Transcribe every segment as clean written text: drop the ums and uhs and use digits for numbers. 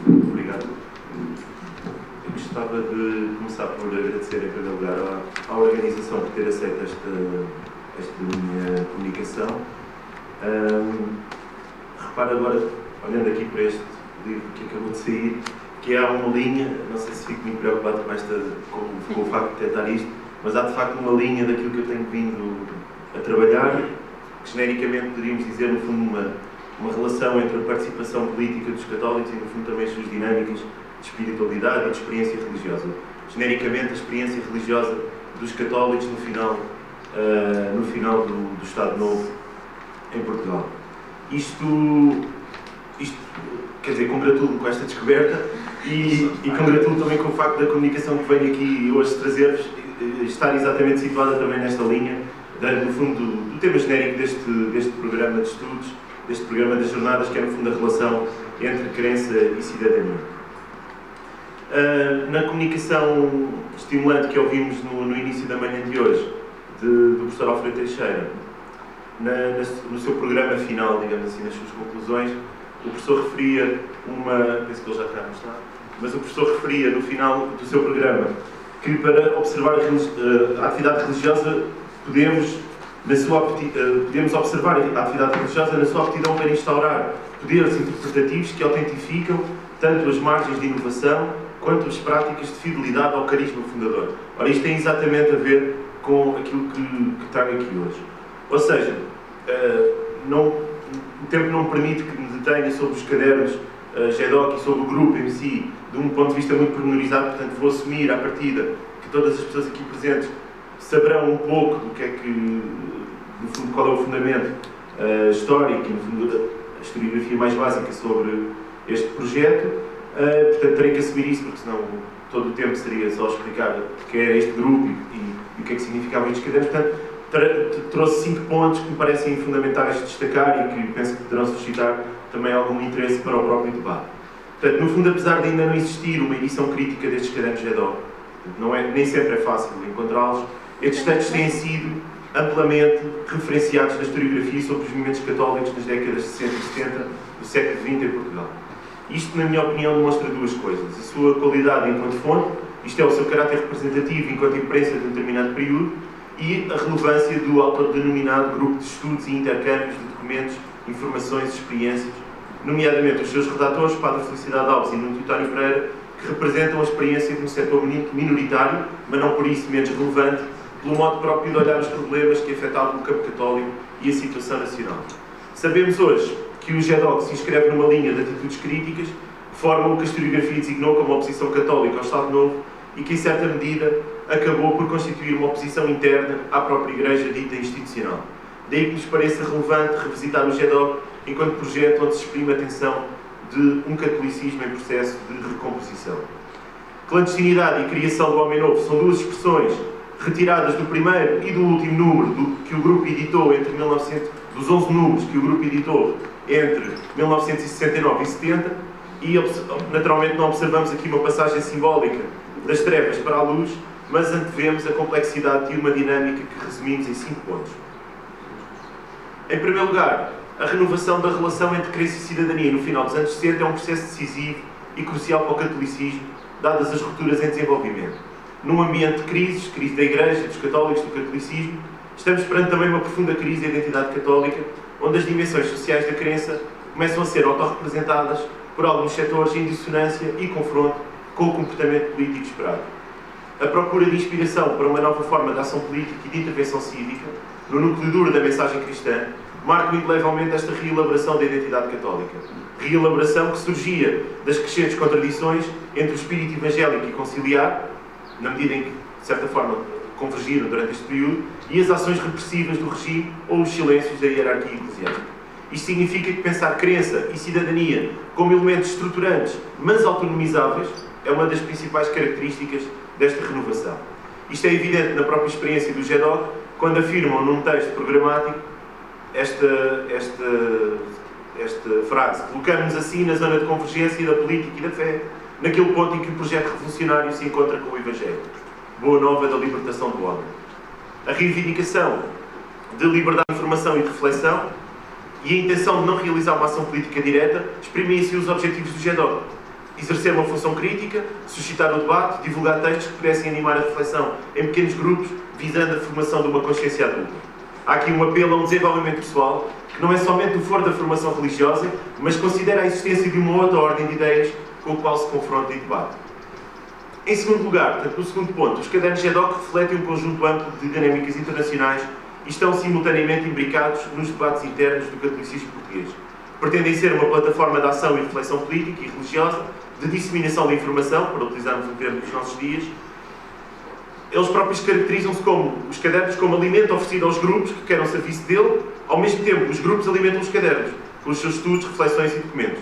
Obrigado. Eu gostava de começar por agradecer, em primeiro lugar, à organização por ter aceito esta minha comunicação. Repara agora, olhando aqui para este livro que acabou de sair, que há uma linha, não sei se fico muito preocupado com o facto de tentar isto, mas há de facto uma linha daquilo que eu tenho vindo a trabalhar, que genericamente poderíamos dizer, no fundo, uma relação entre a participação política dos católicos e, no fundo, também as suas dinâmicas de espiritualidade e de experiência religiosa. Genericamente, a experiência religiosa dos católicos no final do Estado Novo em Portugal. Isto quer dizer, congratulo-me com esta descoberta e congratulo também com o facto da comunicação que venho aqui hoje trazer-vos estar exatamente situada também nesta linha, no fundo, do tema genérico deste programa de estudos, deste programa das jornadas, que é, no fundo, a relação entre crença e cidadania. Na comunicação estimulante que ouvimos no início da manhã de hoje, do professor Alfredo Teixeira, no seu programa final, digamos assim, nas suas conclusões, o professor referia penso que ele já está a mostrar, mas o professor referia no final do seu programa que para observar a atividade religiosa podemos observar a atividade religiosa na sua aptidão para instaurar poderes interpretativos que autentificam tanto as margens de inovação quanto as práticas de fidelidade ao carisma fundador. Ora, isto tem exatamente a ver com aquilo que trago aqui hoje. Ou seja, o tempo não me permite que me detenha sobre os cadernos GEDOC e sobre o grupo em si, de um ponto de vista muito pormenorizado, portanto vou assumir à partida que todas as pessoas aqui presentes saberão um pouco do que é que, no fundo, qual é o fundamento histórico e, no fundo, a historiografia mais básica sobre este projeto. Portanto, terei que assumir isso, porque senão todo o tempo seria só explicar o que é este grupo e o que é que significavam estes cadernos. Portanto, trouxe 5 pontos que me parecem fundamentais de destacar e que penso que poderão suscitar também algum interesse para o próprio debate. Portanto, no fundo, apesar de ainda não existir uma edição crítica destes cadernos GEDOC, nem sempre é fácil encontrá-los, estes textos têm sido amplamente referenciados na historiografia sobre os movimentos católicos nas décadas de 60 e 70 do século XX em Portugal. Isto, na minha opinião, demonstra duas coisas. A sua qualidade enquanto fonte, isto é, o seu caráter representativo enquanto imprensa de um determinado período, e a relevância do autodenominado grupo de estudos e intercâmbios de documentos, informações e experiências, nomeadamente os seus redatores, Padre Felicidade Alves e Nuno Titório Pereira, que representam a experiência de um setor minoritário, mas não por isso menos relevante, pelo modo próprio de olhar os problemas que afetavam o campo católico e a situação nacional. Sabemos hoje que o GEDOC se inscreve numa linha de atitudes críticas que formam o que a historiografia designou como oposição católica ao Estado Novo e que, em certa medida, acabou por constituir uma oposição interna à própria Igreja dita institucional. Daí que nos pareça relevante revisitar o GEDOC enquanto projeto onde se exprime a tensão de um catolicismo em processo de recomposição. Clandestinidade e criação do Homem Novo são duas expressões retiradas do primeiro e do último número que o grupo editou dos 11 números que o grupo editou entre 1969 e 70, e naturalmente não observamos aqui uma passagem simbólica das trevas para a luz, mas antevemos a complexidade de uma dinâmica que resumimos em 5 pontos. Em primeiro lugar, a renovação da relação entre crença e cidadania no final dos anos 60 é um processo decisivo e crucial para o catolicismo, dadas as rupturas em desenvolvimento. Num ambiente de crise da Igreja, dos católicos, do catolicismo, estamos perante também uma profunda crise da identidade católica, onde as dimensões sociais da crença começam a ser autorrepresentadas por alguns setores em dissonância e confronto com o comportamento político esperado. A procura de inspiração para uma nova forma de ação política e de intervenção cívica, no núcleo duro da mensagem cristã, marca indelevelmente esta reelaboração da identidade católica. Reelaboração que surgia das crescentes contradições entre o espírito evangélico e conciliar, na medida em que, de certa forma, convergiram durante este período, e as ações repressivas do regime ou os silêncios da hierarquia eclesiástica. Isto significa que pensar crença e cidadania como elementos estruturantes, mas autonomizáveis, é uma das principais características desta renovação. Isto é evidente na própria experiência do GEDOC, quando afirmam num texto programático esta frase: colocamos-nos assim na zona de convergência da política e da fé, naquele ponto em que o projeto revolucionário se encontra com o Evangelho. Boa nova da libertação do homem. A reivindicação de liberdade de informação e de reflexão e a intenção de não realizar uma ação política direta exprimem assim os objetivos do GEDOC. exercer uma função crítica, suscitar o debate, divulgar textos que pudessem animar a reflexão em pequenos grupos, visando a formação de uma consciência adulta. Há aqui um apelo a um desenvolvimento pessoal, que não é somente do foro da formação religiosa, mas considera a existência de uma outra ordem de ideias com a qual se confronta e debate. Em segundo lugar, portanto, no segundo ponto, os cadernos GEDOC refletem um conjunto amplo de dinâmicas internacionais e estão simultaneamente imbricados nos debates internos do catolicismo português. Pretendem ser uma plataforma de ação e reflexão política e religiosa, de disseminação de informação, para utilizarmos o termo dos nossos dias. Eles próprios caracterizam-se como os cadernos como alimento oferecido aos grupos que querem o serviço dele, ao mesmo tempo os grupos alimentam os cadernos, com os seus estudos, reflexões e documentos.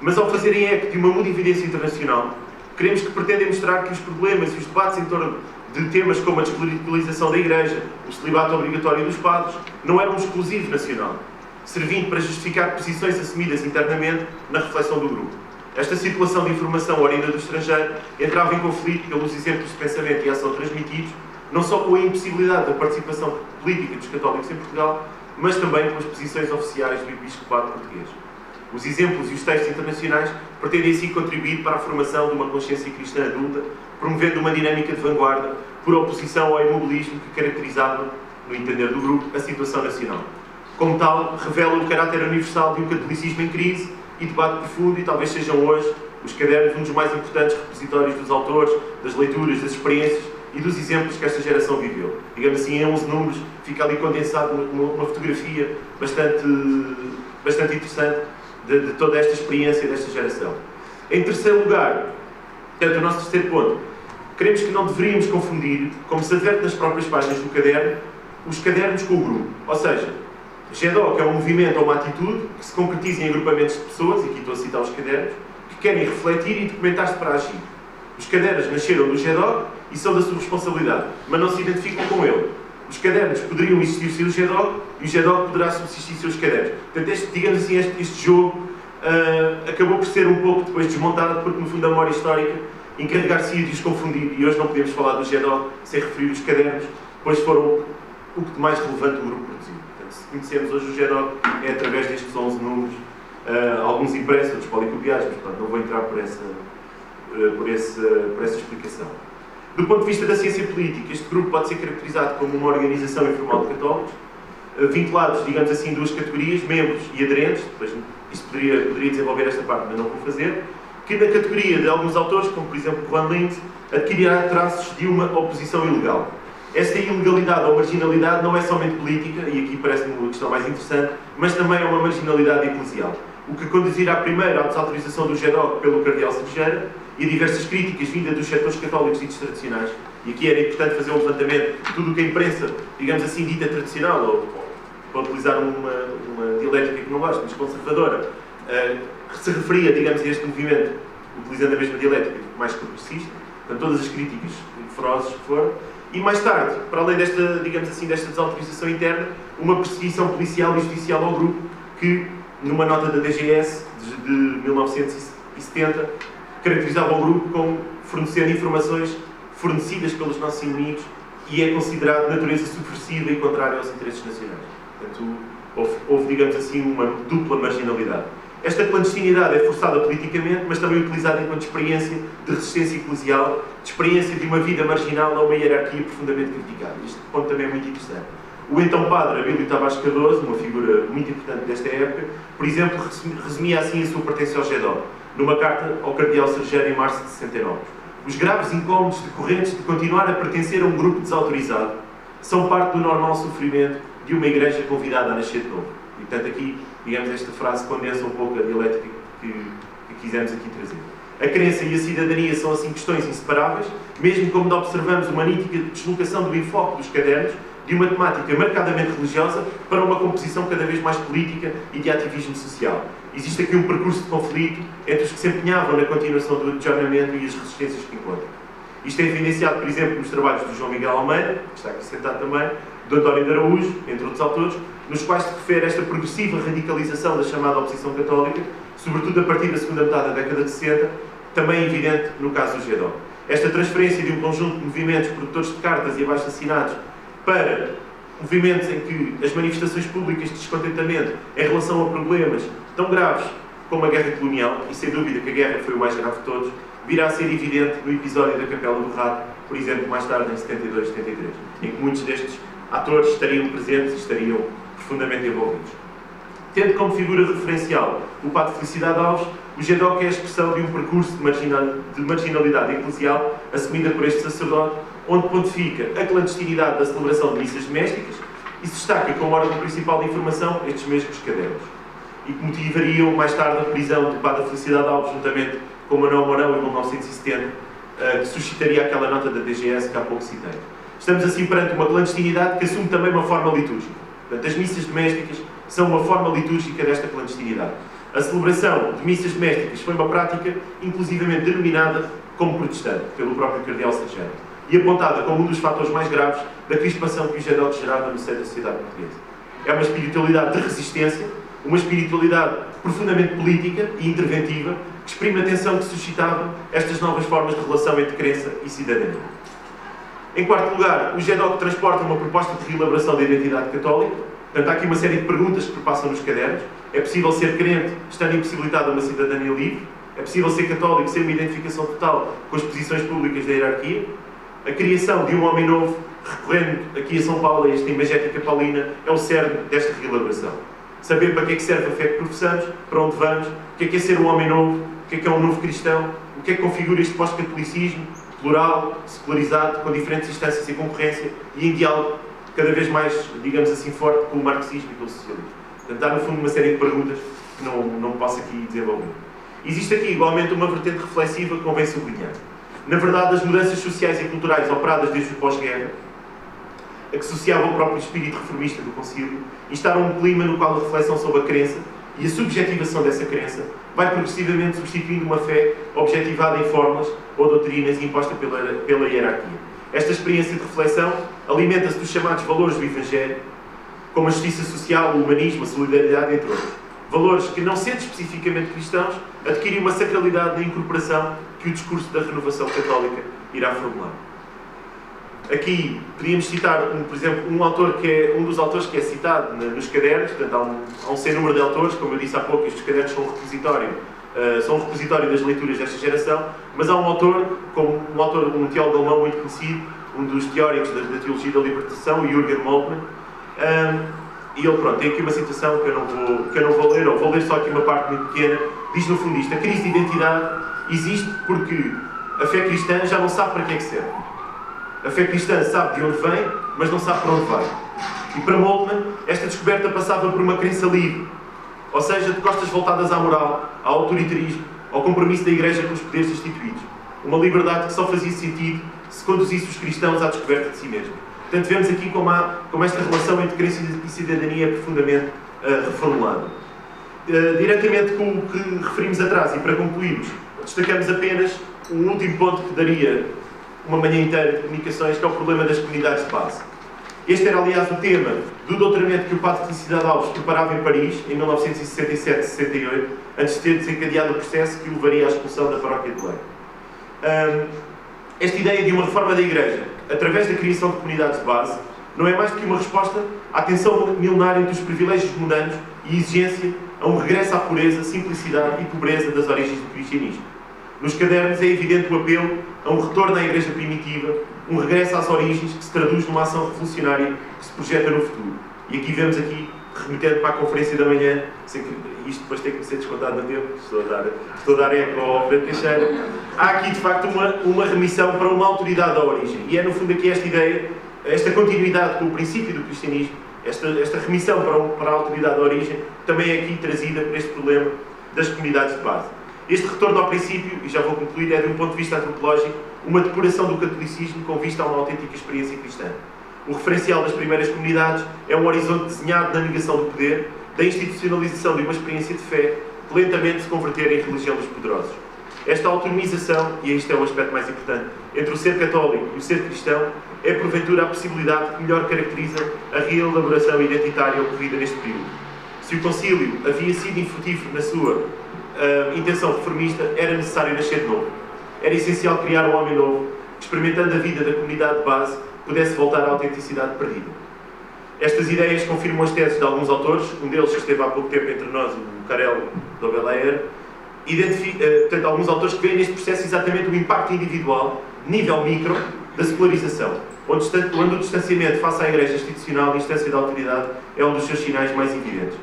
Mas ao fazerem eco de uma mundividência internacional, queremos que pretendem mostrar que os problemas e os debates em torno de temas como a desclericalização da Igreja, o celibato obrigatório dos padres, não eram um exclusivo nacional, servindo para justificar posições assumidas internamente na reflexão do grupo. Esta circulação de informação oriunda do estrangeiro entrava em conflito pelos exemplos de pensamento e ação transmitidos, não só com a impossibilidade da participação política dos católicos em Portugal, mas também com as posições oficiais do episcopado português. Os exemplos e os textos internacionais pretendem assim contribuir para a formação de uma consciência cristã adulta, promovendo uma dinâmica de vanguarda, por oposição ao imobilismo que caracterizava, no entender do grupo, a situação nacional. Como tal, revela o caráter universal de um catolicismo em crise e debate profundo, e talvez sejam hoje os cadernos um dos mais importantes repositórios dos autores, das leituras, das experiências e dos exemplos que esta geração viveu. Digamos assim, em 11 números, fica ali condensado uma fotografia bastante interessante de toda esta experiência desta geração. Em terceiro lugar, portanto, o nosso terceiro ponto, queremos que não deveríamos confundir, como se adverte nas próprias páginas do caderno, os cadernos com o grupo. Ou seja, GEDOC é um movimento ou uma atitude que se concretiza em agrupamentos de pessoas, e aqui estou a citar os cadernos, que querem refletir e documentar-se para agir. Os cadernos nasceram do GEDOC e são da sua responsabilidade, mas não se identificam com ele. Os cadernos poderiam existir sem o GEDOC e o GEDOC poderá subsistir sem os cadernos. Portanto, digamos assim, este jogo acabou por ser um pouco depois desmontado, porque no fundo a memória histórica encarregar-se de os confundir, e hoje não podemos falar do GEDOC sem referir os cadernos, pois foram o que de mais relevante o grupo produziu. Portanto, se conhecemos hoje o GEDOC é através destes 11 números, alguns impressos, outros policopiados, mas portanto, não vou entrar por essa explicação. Do ponto de vista da ciência política, este grupo pode ser caracterizado como uma organização informal de católicos, vinculados, digamos assim, em duas categorias, membros e aderentes, depois isto poderia desenvolver esta parte, mas não vou fazer, que na categoria de alguns autores, como por exemplo Juan Linz, adquirirá traços de uma oposição ilegal. Esta ilegalidade ou marginalidade não é somente política, e aqui parece-me uma questão mais interessante, mas também é uma marginalidade eclesial, o que conduzirá primeiro à desautorização do GEDOC pelo cardeal Cergeira e a diversas críticas vindas dos setores católicos ditos tradicionais. E aqui era importante fazer um levantamento de tudo o que a imprensa, digamos assim, dita tradicional, ou para utilizar uma dialética que não gosto, mas conservadora, se referia, digamos, a este movimento, utilizando a mesma dialética, mais progressista, com todas as críticas ferozes que foram. E mais tarde, para além desta, digamos assim, desta desautorização interna, uma perseguição policial e judicial ao grupo que, numa nota da DGS de 1970, caracterizava o grupo como fornecendo informações fornecidas pelos nossos inimigos e é considerado de natureza subversiva e contrária aos interesses nacionais. Portanto, houve, digamos assim, uma dupla marginalidade. Esta clandestinidade é forçada politicamente, mas também utilizada enquanto experiência de resistência eclesial, de experiência de uma vida marginal a uma hierarquia profundamente criticada. Este ponto também é muito interessante. O então padre Abílio Tavares Cardoso, uma figura muito importante desta época, por exemplo, resumia assim a sua pertença ao GEDOC, numa carta ao cardeal Cergeira em março de 69. Os graves incómodos decorrentes de continuar a pertencer a um grupo desautorizado são parte do normal sofrimento de uma igreja convidada a nascer de novo. E, portanto, aqui, digamos, esta frase condensa um pouco a dialética que quisemos aqui trazer. A crença e a cidadania são, assim, questões inseparáveis, mesmo como observamos uma nítida deslocação do enfoque dos cadernos de uma temática marcadamente religiosa para uma composição cada vez mais política e de ativismo social. Existe aqui um percurso de conflito entre os que se empenhavam na continuação do adjornamento e as resistências que encontram. Isto é evidenciado, por exemplo, nos trabalhos do João Miguel Almeida, que está aqui sentado também, do António de Araújo, entre outros autores, nos quais se refere esta progressiva radicalização da chamada oposição católica, sobretudo a partir da segunda metade da década de 60, também evidente no caso do GEDOC. Esta transferência de um conjunto de movimentos produtores de cartas e abaixo-assinados para movimentos em que as manifestações públicas de descontentamento em relação a problemas tão graves como a guerra colonial, e sem dúvida que a guerra foi o mais grave de todos, virá a ser evidente no episódio da Capela do Rato, por exemplo, mais tarde em 72, 73, em que muitos destes atores estariam presentes e estariam profundamente envolvidos. Tendo como figura referencial o padre Felicidade Alves, o GEDOC é a expressão de um percurso de marginalidade eclesial assumida por este sacerdote, onde pontifica a clandestinidade da celebração de missas domésticas e se destaca como órgão principal de informação estes mesmos cadernos, e que motivariam mais tarde a prisão do padre Felicidade Alves, juntamente com Manuel Mourão em 1970, que suscitaria aquela nota da DGS que há pouco citei. Estamos assim perante uma clandestinidade que assume também uma forma litúrgica. Portanto, as missas domésticas são uma forma litúrgica desta clandestinidade. A celebração de missas domésticas foi uma prática inclusivamente denominada como protestante, pelo próprio Cardeal Sargento, e apontada como um dos fatores mais graves da crispação que o GEDOC gerava no seio da sociedade portuguesa. É uma espiritualidade de resistência, uma espiritualidade profundamente política e interventiva, que exprime a tensão que suscitava estas novas formas de relação entre crença e cidadania. Em quarto lugar, o GEDOC transporta uma proposta de reelaboração da identidade católica. Portanto, há aqui uma série de perguntas que perpassam nos cadernos. É possível ser crente estando impossibilitado a uma cidadania livre? É possível ser católico sem uma identificação total com as posições públicas da hierarquia? A criação de um homem novo, recorrendo aqui a São Paulo, a esta imagética paulina, é o cerne desta reelaboração. Saber para que é que serve a fé que professamos, para onde vamos, o que é ser um homem novo, o que é um novo cristão, o que é que configura este pós-catolicismo, plural, secularizado, com diferentes instâncias e concorrência, e em diálogo cada vez mais, digamos assim, forte com o marxismo e com o socialismo. Portanto, há no fundo uma série de perguntas que não posso aqui desenvolver. Existe aqui igualmente uma vertente reflexiva que convém sublinhar. Na verdade, as mudanças sociais e culturais operadas desde o pós-guerra, a que associava o próprio espírito reformista do Concílio, instaram um clima no qual a reflexão sobre a crença e a subjetivação dessa crença vai progressivamente substituindo uma fé objetivada em fórmulas ou doutrinas imposta pela hierarquia. Esta experiência de reflexão alimenta-se dos chamados valores do Evangelho, como a justiça social, o humanismo, a solidariedade, entre outros. Valores que, não sendo especificamente cristãos, adquirem uma sacralidade na incorporação que o discurso da renovação católica irá formular. Aqui podíamos citar, por exemplo, um dos autores que é citado nos cadernos. Portanto, há um sem número de autores, como eu disse há pouco, estes cadernos são um repositório das leituras desta geração, mas há um autor, um teólogo alemão muito conhecido, um dos teóricos da teologia da libertação, Jürgen Moltmann, e ele, tem aqui uma citação que eu não vou ler, ou vou ler só aqui uma parte muito pequena. Diz no fundo isto: a crise de identidade existe porque a fé cristã já não sabe para que é que serve. A fé cristã sabe de onde vem, mas não sabe para onde vai. E para Moltmann, esta descoberta passava por uma crença livre, ou seja, de costas voltadas à moral, ao autoritarismo, ao compromisso da Igreja com os poderes instituídos. Uma liberdade que só fazia sentido se conduzisse os cristãos à descoberta de si mesmos. Portanto, vemos aqui como esta relação entre crença e cidadania é profundamente reformulada. Diretamente com o que referimos atrás, e para concluirmos, destacamos apenas um último ponto que daria uma manhã inteira de comunicações, que é o problema das comunidades de base. Este era, aliás, o tema do doutoramento que o padre Felicidade Alves preparava em Paris, em 1967-68, antes de ter desencadeado o processo que o levaria à expulsão da paróquia de Belém. Esta ideia de uma reforma da Igreja, através da criação de comunidades de base, não é mais do que uma resposta à tensão milenar entre os privilégios mundanos e exigência a um regresso à pureza, simplicidade e pobreza das origens do cristianismo. Nos cadernos é evidente o apelo a um retorno à Igreja primitiva, um regresso às origens que se traduz numa ação revolucionária que se projeta no futuro. E aqui vemos, remetendo para a conferência da manhã, isto depois tem que ser descontado no tempo, estou a dar eco ao Pedro Teixeira, há aqui de facto uma remissão para uma autoridade da origem. E é no fundo aqui esta ideia, esta continuidade com o princípio do cristianismo, esta remissão para a autoridade da origem, também é aqui trazida por este problema das comunidades de base. Este retorno ao princípio, e já vou concluir, é de um ponto de vista antropológico, uma depuração do catolicismo com vista a uma autêntica experiência cristã. O referencial das primeiras comunidades é um horizonte desenhado na negação do poder, da institucionalização de uma experiência de fé que lentamente se converter em religião dos poderosos. Esta autonomização, e este é o aspecto mais importante, entre o ser católico e o ser cristão, é porventura a possibilidade que melhor caracteriza a reelaboração identitária ocorrida neste período. Se o concílio havia sido infrutífero na sua intenção reformista, era necessário nascer de novo. Era essencial criar um homem novo, que, experimentando a vida da comunidade de base, pudesse voltar à autenticidade perdida. Estas ideias confirmam as teses de alguns autores, um deles que esteve há pouco tempo entre nós, o Karel do Belair, portanto, alguns autores que veem neste processo exatamente o impacto individual, nível micro, da secularização, onde o distanciamento face à Igreja institucional e instância de autoridade é um dos seus sinais mais evidentes.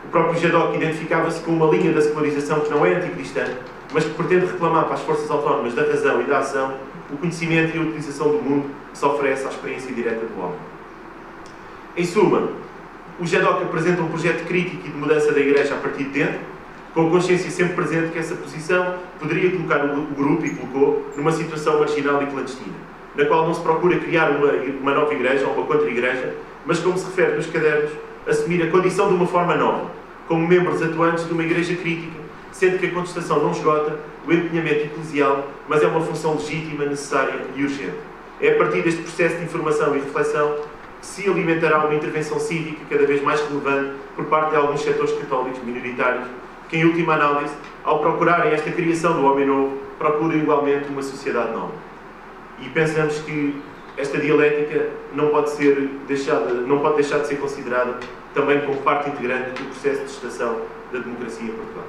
O próprio Jadot identificava-se com uma linha da secularização que não é anticristã, mas que pretende reclamar para as forças autónomas da razão e da ação o conhecimento e a utilização do mundo que se oferece à experiência direta do homem. Em suma, o Jadot apresenta um projeto crítico e de mudança da Igreja a partir de dentro, com a consciência sempre presente que essa posição poderia colocar o grupo, e colocou, numa situação marginal e clandestina, na qual não se procura criar uma nova igreja ou uma contra-igreja, mas, como se refere nos cadernos, assumir a condição de uma forma nova, como membros atuantes de uma igreja crítica, sendo que a contestação não esgota o empenhamento eclesial, mas é uma função legítima, necessária e urgente. É a partir deste processo de informação e reflexão que se alimentará uma intervenção cívica cada vez mais relevante por parte de alguns setores católicos minoritários, que, em última análise, ao procurarem esta criação do homem novo, procuram igualmente uma sociedade nova. E pensamos que esta dialética não pode deixar de ser considerada também como parte integrante do processo de gestação da democracia em Portugal.